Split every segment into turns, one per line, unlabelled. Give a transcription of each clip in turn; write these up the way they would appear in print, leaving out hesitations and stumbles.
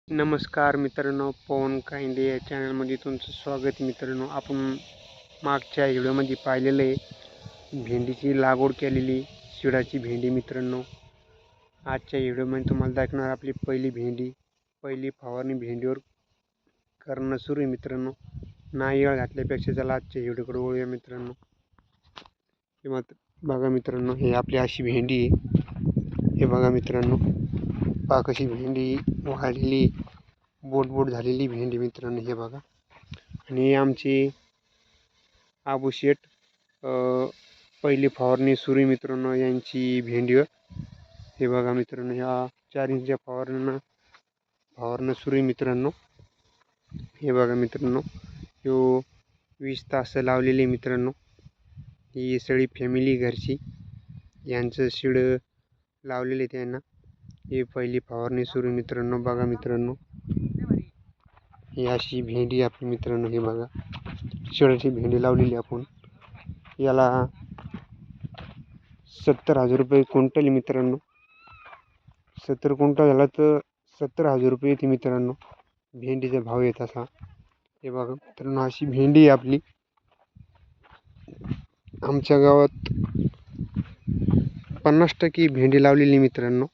नमस्कार मित्रांनो, पवन काइंदे या चॅनलमध्ये तुमचं स्वागत आहे. मित्रांनो, आपण मागच्या व्हिडिओमध्ये पाहिलेलं आहे भेंडीची लागवड केलेली शिडाची भेंडी. मित्रांनो, आजच्या व्हिडिओमध्ये तुम्हाला दाखवणार आपली पहिली फवारणी भेंडीवर करणं सुरू आहे. मित्रांनो, नारळ घातल्यापेक्षा चला आजच्या व्हिडिओकडे वळूया. मित्रांनो, किंवा बघा मित्रांनो, हे आपली अशी भेंडी आहे. हे बघा मित्रांनो, पहा कशी भेंडी वाढलेली, बोट झालेली भेंडी. मित्रांनो, हे बघा. आणि आमची आबू शेठ पहिली फवारणी सुरू आहे. मित्रांनो, यांची भेंडीवर हे बघा मित्रांनो, ह्या 4 इंचच्या फवारणं सुरू आहे. मित्रांनो, हे बघा मित्रांनो, ह्यो 20 तास लावलेले. मित्रांनो, ही सगळी फॅमिली घरची यांचं शिड लावलेले त्यांना. ही पहिली फवारणी सुरू. मित्रांनो, बघा मित्रांनो, ही अशी भेंडी आपली. मित्रांनो, हे बघा, शिडाची भेंडी लावलेली आपण. याला 70,000 रुपये क्विंटल. मित्रांनो, 70 क्विंटल झाला तर 70,000 रुपये येते. मित्रांनो, भेंडीचा भाव येत असा. हे बघा मित्रांनो, अशी भेंडी आहे आपली. आमच्या गावात 50% भेंडी लावलेली. मित्रांनो,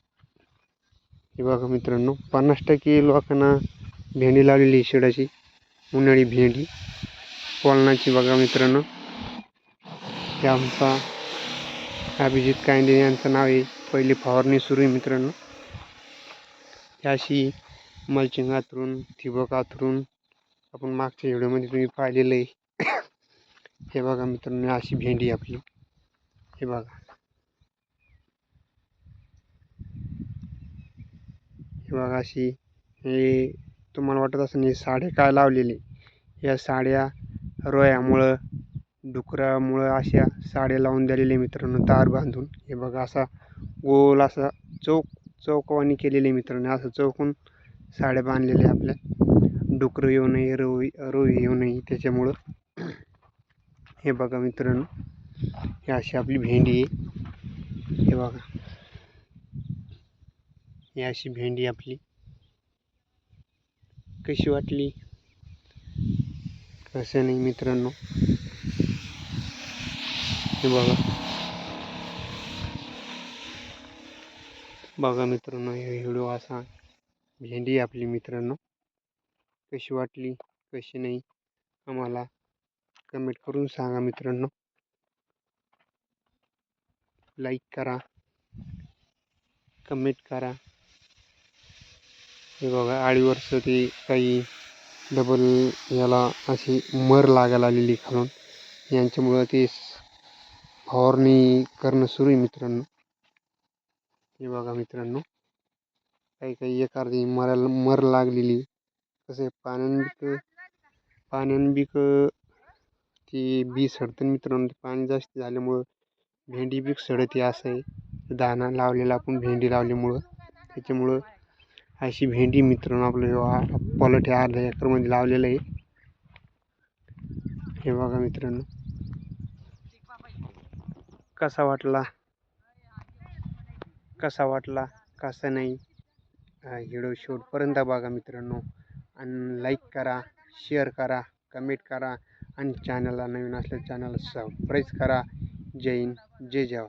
हे बघा मित्रांनो, 50% लोकांना भेंडी लावलेली शिडाची उन्हाळी भेंडी पोलनाची. बघा मित्रांनो, हे आमचा अभिजित काइंदे यांचं नाव आहे. पहिली फवारणी सुरू आहे. मित्रांनो, अशी मल्चिंग आथरून, ठिबक आथरून आपण मागच्या व्हिडिओमध्ये तुम्ही पाहिलेलं आहे. हे बघा मित्रांनो, अशी भेंडी आपली. हे बघा, हे बघा अशी. हे तुम्हाला वाटत असेल हे साड्या काय लावलेले, या साड्या रोयामुळं, डुकरामुळं अशा साड्या लावून दिलेले. मित्रांनो, तार बांधून. हे बघा, असा गोल असा चौकवानी केलेले. मित्रांनो, असं चौकून साड्या बांधलेल्या आपल्या, डुकरं येऊ नये, रोई येऊ नये त्याच्यामुळं. हे बघा मित्रांनो, ही अशी आपली भेंडी आहे. हे बघा, ही अशी भेंडी आपली. कशी वाटली कसं नाही. मित्रांनो, हे बघा मित्रांनो, हे व्हिडिओ असा भेंडी आपली. मित्रांनो, कशी वाटली कशी नाही आम्हाला कमेंट करून सांगा. मित्रांनो, लाईक करा, कमेंट करा. हे बघा, आळीवरचं ते काही डबल याला अशी मर लागायला आलेली खालून, यांच्यामुळं ते फवारणी करणं सुरू आहे. मित्रांनो, हे बघा मित्रांनो, काही एखादी मर लागलेली. कसं पाण्यानं बिक ती बी सडतं. मित्रांनो, पाणी जास्त झाल्यामुळं भेंडी बी सडते. असं आहे, दाणा लावलेला आपण भेंडी लावल्यामुळं, त्याच्यामुळं अशी भेंडी. मित्रांनो, आपलं पॉलट हे 1/2 एकरमध्ये लावलेलं आहे. हे बघा मित्रांनो, कसा वाटला कसा नाही व्हिडिओ शेवटपर्यंत बघा. मित्रांनो, आणि लाईक करा, शेअर करा, कमेंट करा, आणि चॅनलला नवीन असल्या चॅनलला सबस्क्राईब करा. जय हिंद, जय जवान.